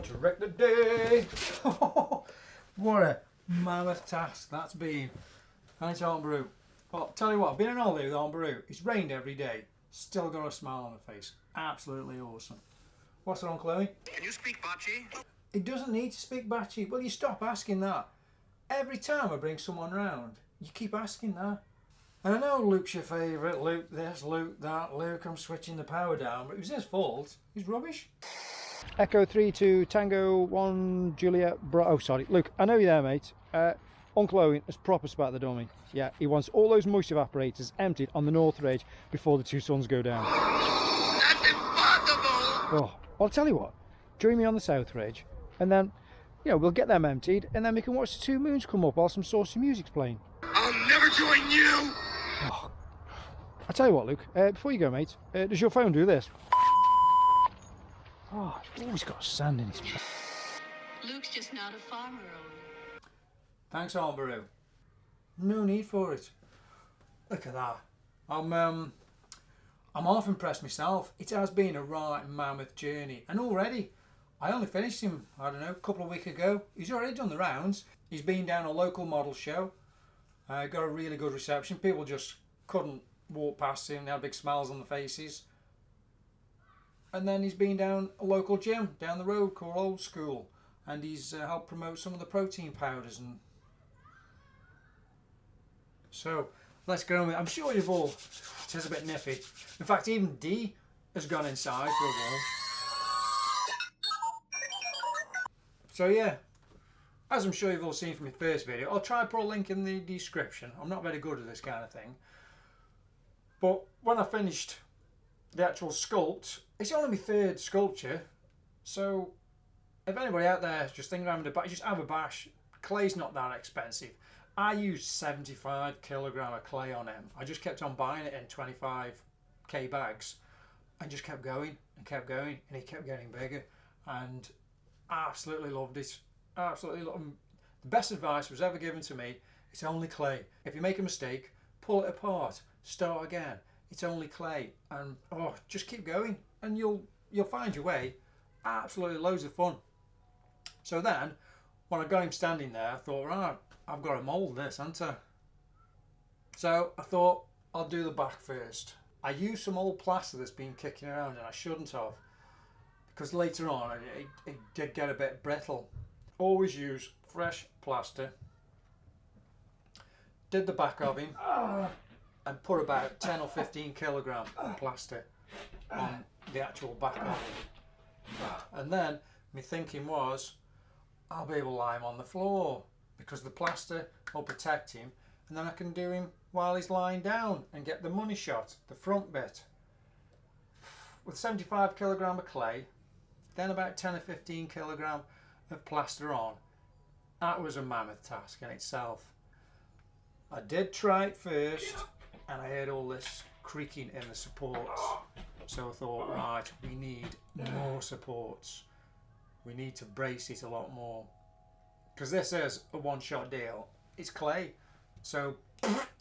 To wreck the day. What a mammoth task that's been. Thanks, Aunt Brew. Well, tell you what, being an holiday with Aunt Brew, it's rained every day, still got a smile on her face. Absolutely awesome. What's wrong, Chloe? Can you speak Bachi? It doesn't need to speak Bachi. Will you stop asking that? Every time I bring someone round, you keep asking that. And I know Luke's your favourite. Luke this, Luke that, Luke I'm switching the power down, but it was his fault. He's rubbish. Echo 3 to Tango 1 Juliet oh sorry, Luke, I know you're there, mate. Uncle Owen has proper spat the dummy. Yeah, he wants all those moisture evaporators emptied on the north ridge before the two suns go down. That's impossible! Oh, I'll tell you what, join me on the south ridge, and then, you know, we'll get them emptied, and then we can watch the two moons come up while some saucy music's playing. I'll never join you! Oh, I'll tell you what, Luke, before you go, mate, does your phone do this? Oh, he's always got sand in his mouth. Luke's just not a farmer, Owen. Thanks, Aunt Brew. No need for it. Look at that. I'm half impressed myself. It has been a right mammoth journey, and already I only finished him, I don't know, a couple of weeks ago. He's already done the rounds. He's been down a local model show. Got a really good reception. People just couldn't walk past him. They had big smiles on their faces. And then he's been down a local gym down the road called Old School, and he's helped promote some of the protein powders. And so let's get on with it. I'm sure you've all, it is a bit nippy. In fact, even Dee has gone inside for a while. So yeah, as I'm sure you've all seen from my first video, I'll try and put a link in the description. I'm not very good at this kind of thing, but when I finished the actual sculpt, it's only my third sculpture, so if anybody out there is just thinking of having a bash, just have a bash. Clay's not that expensive. I used 75 kilogram of clay on him. I just kept on buying it in 25k bags and just kept going and kept going, and he kept getting bigger, and I absolutely loved it. Absolutely loved him. The best advice was ever given to me: it's only clay. If you make a mistake, pull it apart, start again. It's only clay, and oh, just keep going and you'll find your way. Absolutely loads of fun. So then when I got him standing there, I thought, right, I've got to mould this, haven't I? So I thought I'll do the back first. I used some old plaster that's been kicking around, and I shouldn't have, because later on it did get a bit brittle. Always use fresh plaster. Did the back of him and put about 10 or 15 kilogram of plaster on the actual back of him. And then my thinking was, I'll be able to lie him on the floor because the plaster will protect him, and then I can do him while he's lying down and get the money shot, the front bit. With 75 kilogram of clay, then about 10 or 15 kilogram of plaster on, that was a mammoth task in itself. I did try it first, and I heard all this creaking in the supports, so I thought, right, we need more supports. We need to brace it a lot more, because this is a one-shot deal. It's clay, so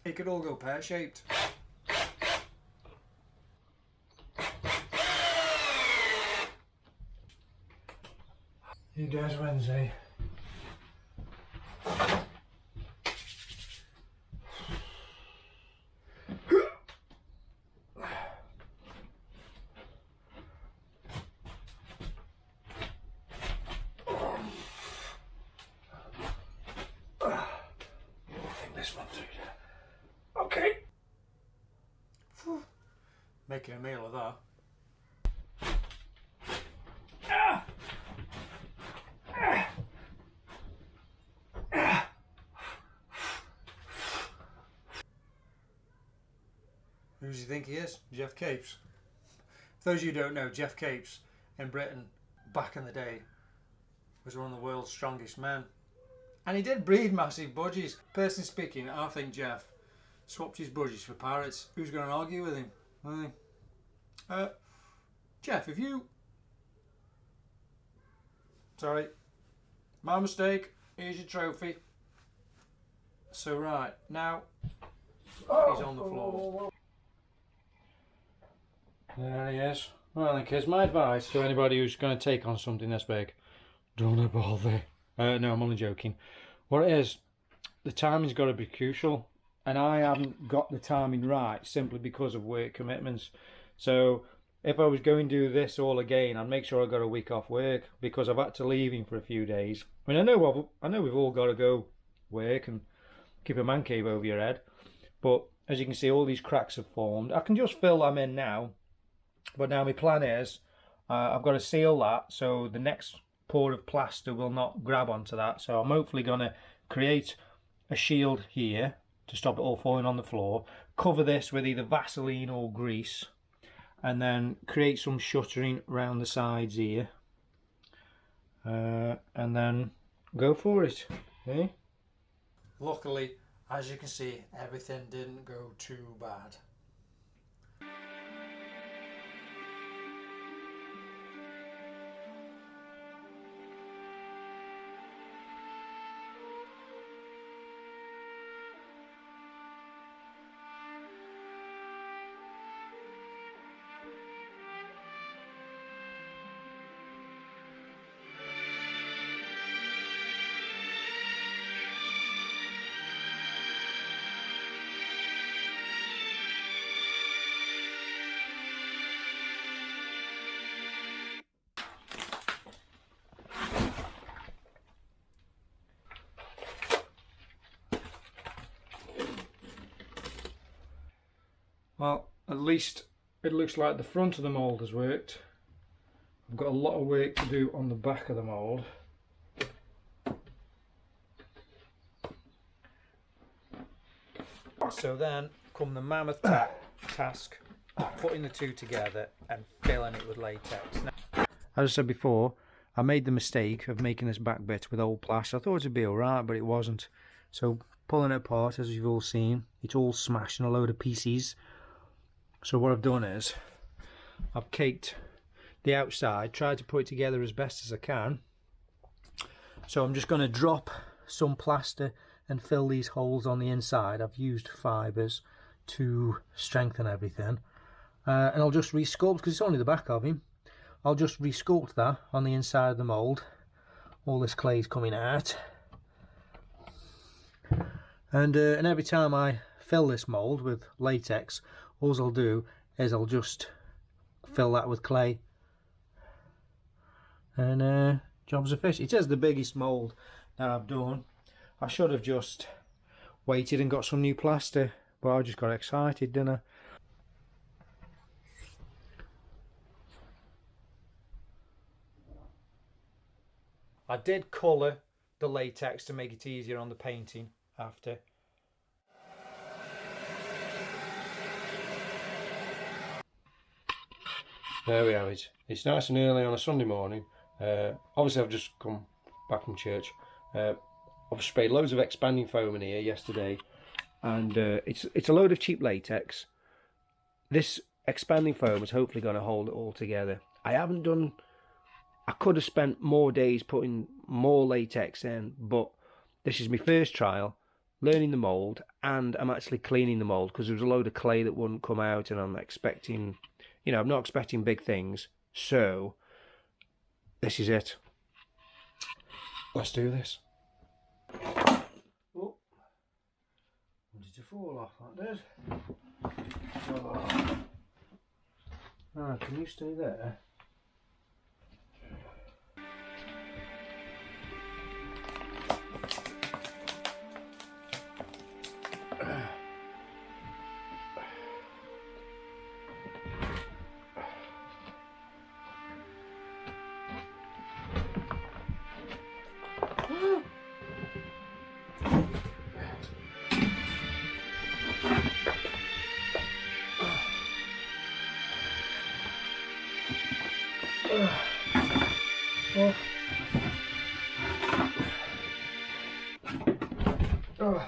it could all go pear-shaped. You guys Wednesday. Making a meal of that. Who does he think he is? Jeff Capes. For those of you who don't know, Jeff Capes in Britain back in the day was one of the world's strongest men. And he did breed massive budgies. Personally speaking, I think Jeff swapped his budgies for parrots. Who's going to argue with him? Jeff, if you... Sorry. My mistake. Here's your trophy. So right, now he's on the floor. There he is. Well then kids, my advice to anybody who's going to take on something this big, don't bother. No, I'm only joking. What it is, the timing's got to be crucial, and I haven't got the timing right simply because of work commitments. So if I was going to do this all again, I'd make sure I got a week off work, because I've had to leave him for a few days. I mean, I know we've all got to go work and keep a man cave over your head, but as you can see, all these cracks have formed. I can just fill them in now, but now my plan is I've got to seal that so the next pour of plaster will not grab onto that. So I'm hopefully going to create a shield here to stop it all falling on the floor, cover this with either Vaseline or grease, and then create some shuttering around the sides here, and then go for it. Okay? Luckily, as you can see, everything didn't go too bad. Well, at least it looks like the front of the mould has worked. I've got a lot of work to do on the back of the mould. So then come the mammoth task of putting the two together and filling it with latex. Now, as I said before, I made the mistake of making this back bit with old plaster. I thought it'd be alright, but it wasn't. So pulling it apart, as you've all seen, it's all smashed in a load of pieces. So what I've done is I've caked the outside, tried to put it together as best as I can. So I'm just going to drop some plaster and fill these holes on the inside. I've used fibres to strengthen everything, and I'll just resculpt, because it's only the back of him. I'll just resculpt that on the inside of the mould. All this clay is coming out, and every time I fill this mould with latex, all I'll do is I'll just fill that with clay, and job's a fish. It is the biggest mould that I've done. I should have just waited and got some new plaster, but I just got excited, didn't I? I did colour the latex to make it easier on the painting after. There we have it. It's nice and early on a Sunday morning. Obviously I've just come back from church. I've sprayed loads of expanding foam in here yesterday, and it's a load of cheap latex. This expanding foam is hopefully going to hold it all together. I could have spent more days putting more latex in, but this is my first trial, learning the mould, and I'm actually cleaning the mould, because there was a load of clay that wouldn't come out, and I'm expecting, you know, I'm not expecting big things, so this is it. Let's do this. Oh, wanted to fall off, that did. Oh. Ah, can you stay there? Oh. Oh.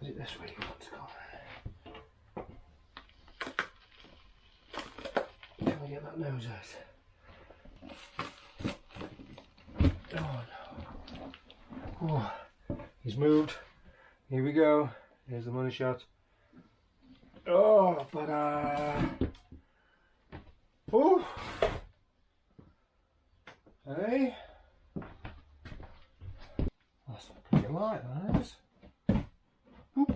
Is it this way you want to go? Can we get that nose out? Oh no. Oh, he's moved. Here we go. Here's the money shot. Oh, but oh. Hey. That's pretty light, that is. Oop.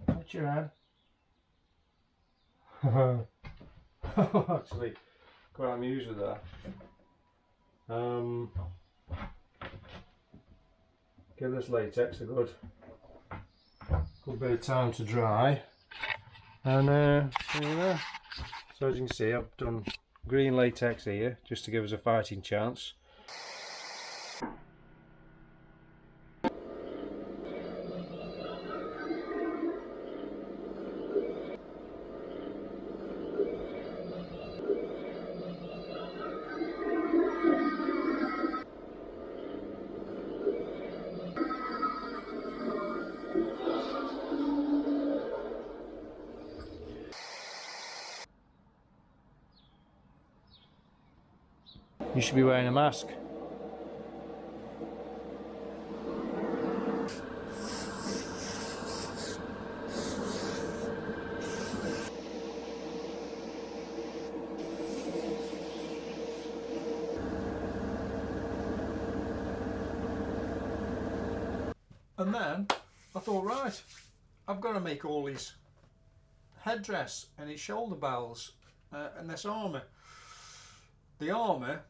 Watch your head. Actually, quite amused with that. Give this latex a good bit of time to dry, and there you go. So as you can see, I've done green latex here just to give us a fighting chance. You should be wearing a mask. And then I thought, right, I've got to make all his headdress and his shoulder bells and this armour. The armour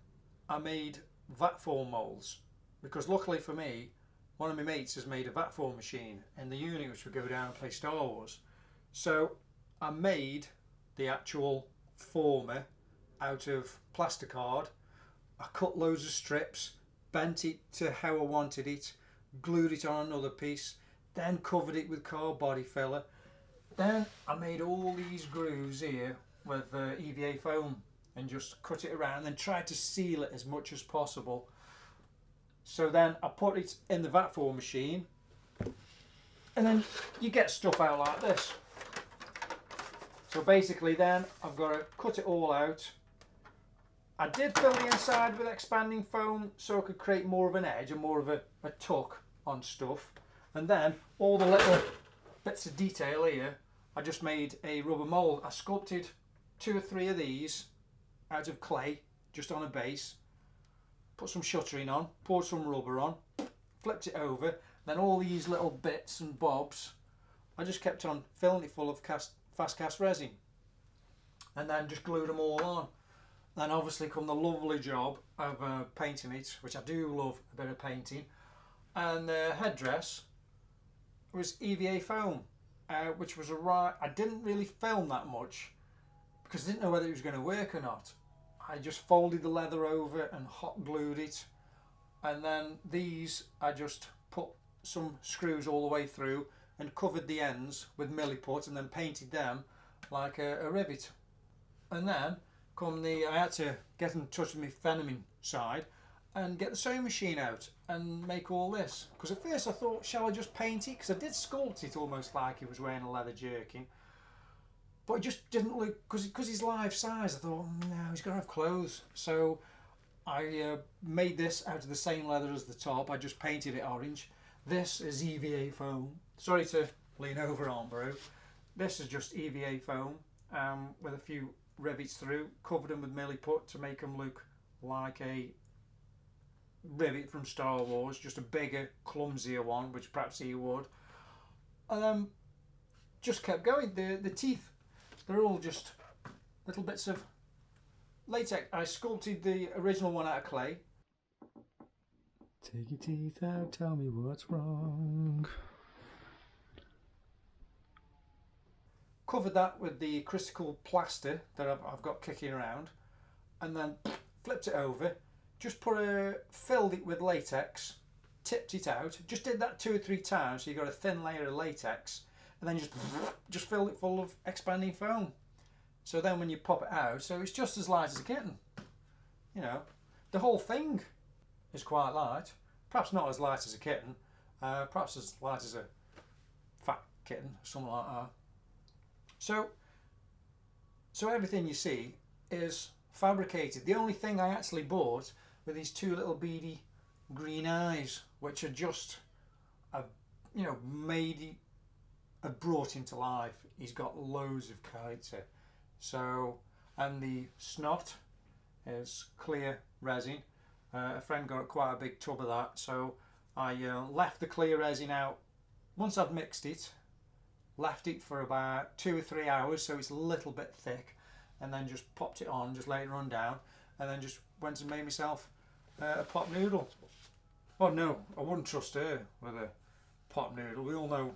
I made vat form moulds, because luckily for me, one of my mates has made a vat form machine in the unit which would go down and play Star Wars. So I made the actual former out of plasticard. I cut loads of strips, bent it to how I wanted it, glued it on another piece, then covered it with car body filler. Then I made all these grooves here with EVA foam and just cut it around and tried to seal it as much as possible. So then I put it in the vat form machine, and then you get stuff out like this. So basically then I've got to cut it all out. I did fill the inside with expanding foam so I could create more of an edge and more of a tuck on stuff. And then all the little bits of detail here, I just made a rubber mould. I sculpted 2 or 3 of these out of clay, just on a base, put some shuttering on, poured some rubber on, flipped it over, then all these little bits and bobs, I just kept on filling it full of fast cast resin, and then just glued them all on. Then obviously come the lovely job of painting it, which I do love a bit of painting, and the headdress was EVA foam, which was I didn't really film that much because I didn't know whether it was going to work or not. I just folded the leather over and hot glued it, and then these I just put some screws all the way through and covered the ends with milliput and then painted them like a rivet. And then I had to get in touch with my Fenneman side and get the sewing machine out and make all this, because at first I thought, shall I just paint it, because I did sculpt it almost like he was wearing a leather jerkin. But it just didn't look, because he's life size, I thought, no, he's got to have clothes. So I made this out of the same leather as the top. I just painted it orange. This is EVA foam. Sorry to lean over, Aunt Brew. This is just EVA foam with a few rivets through. Covered them with milliput to make them look like a rivet from Star Wars, just a bigger, clumsier one, which perhaps he would. And just kept going. The teeth, they're all just little bits of latex. I sculpted the original one out of clay. Take your teeth out, tell me what's wrong. covered that with the crystal plaster that I've got kicking around, and then flipped it over, just filled it with latex, tipped it out, just did that 2 or 3 times so you got a thin layer of latex, and then just filled it full of expanding foam. So then when you pop it out, so it's just as light as a kitten. You know, the whole thing is quite light, perhaps not as light as a kitten, perhaps as light as a fat kitten, something like that. So everything you see is fabricated. The only thing I actually bought were these 2 little beady green eyes, which are just, you know, brought him to life. He's got loads of character. So, and the snot is clear resin. A friend got quite a big tub of that, so I left the clear resin out. Once I'd mixed it, left it for about 2 or 3 hours so it's a little bit thick, and then just popped it on, just let it run down, and then just went and made myself a pot noodle. Oh no, I wouldn't trust her with a pot noodle. We all know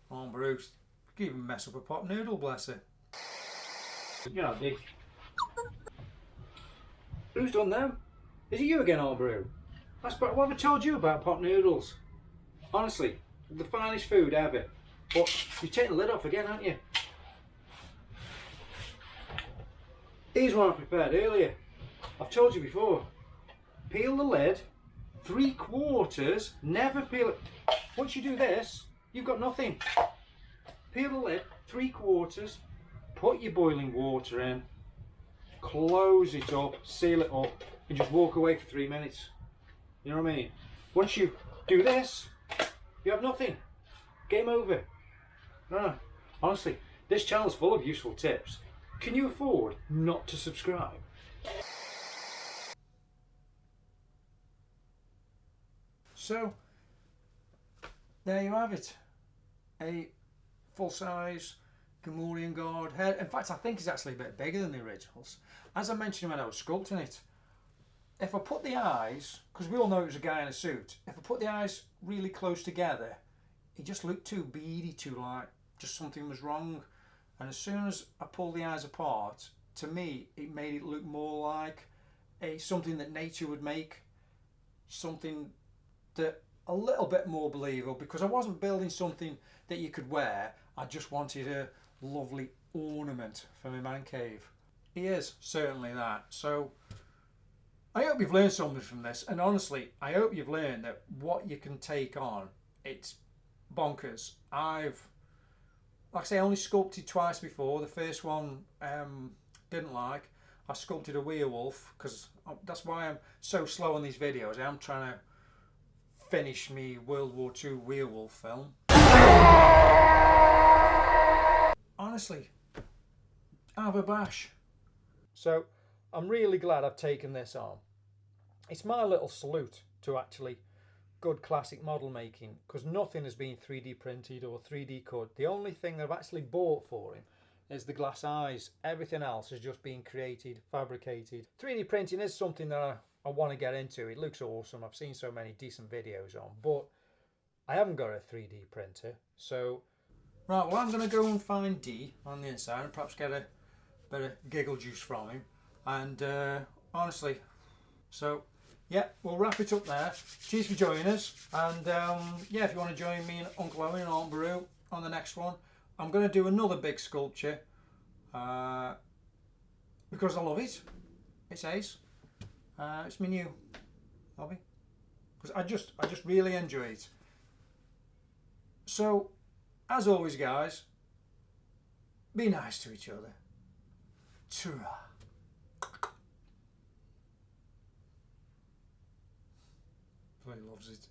Aunt Bruce could even mess up a pot noodle, bless her. You know, Dick. Who's done them? Is it you again, Aunt Brew? What have I told you about pot noodles? Honestly, the finest food ever. But you've taken the lid off again, haven't you? These were I prepared earlier. I've told you before. Peel the lid, 3/4, never peel it. Once you do this, you've got nothing. Peel the lid, 3/4, put your boiling water in, close it up, seal it up, and just walk away for 3 minutes. You know what I mean? Once you do this, you have nothing. Game over. Honestly, this channel's full of useful tips. Can you afford not to subscribe? So, there you have it. A full-size Gamorrean guard head. In fact, I think it's actually a bit bigger than the originals. As I mentioned when I was sculpting it, if I put the eyes, because we all know it was a guy in a suit, if I put the eyes really close together, it just looked too beady, too like just something was wrong. And as soon as I pulled the eyes apart, to me, it made it look more like something that nature would make, something that a little bit more believable, because I wasn't building something that you could wear. I just wanted a lovely ornament for my man cave. He is certainly that. So I hope you've learned something from this, and honestly, I hope you've learned that what you can take on, it's bonkers. Like I say, I only sculpted twice before. The first one didn't like. I sculpted a werewolf, because that's why I'm so slow on these videos. I'm trying to finish me World War II werewolf film. Honestly, have a bash. So I'm really glad I've taken this on. It's my little salute to actually good classic model making, because nothing has been 3D printed or 3D cut. The only thing I've actually bought for him is the glass eyes. Everything else has just been created, fabricated. 3D printing is something that I want to get into. It looks awesome. I've seen so many decent videos on, but I haven't got a 3D printer. So, right, well, I'm going to go and find D on the inside and perhaps get a bit of giggle juice from him. And honestly, so yeah, we'll wrap it up there. Cheers for joining us. And yeah, if you want to join me and Uncle Owen and Aunt Baru on the next one, I'm going to do another big sculpture because I love it. It's ace. It's my new hobby, because I just really enjoy it. So, as always, guys, be nice to each other. Ta-ra. He loves it.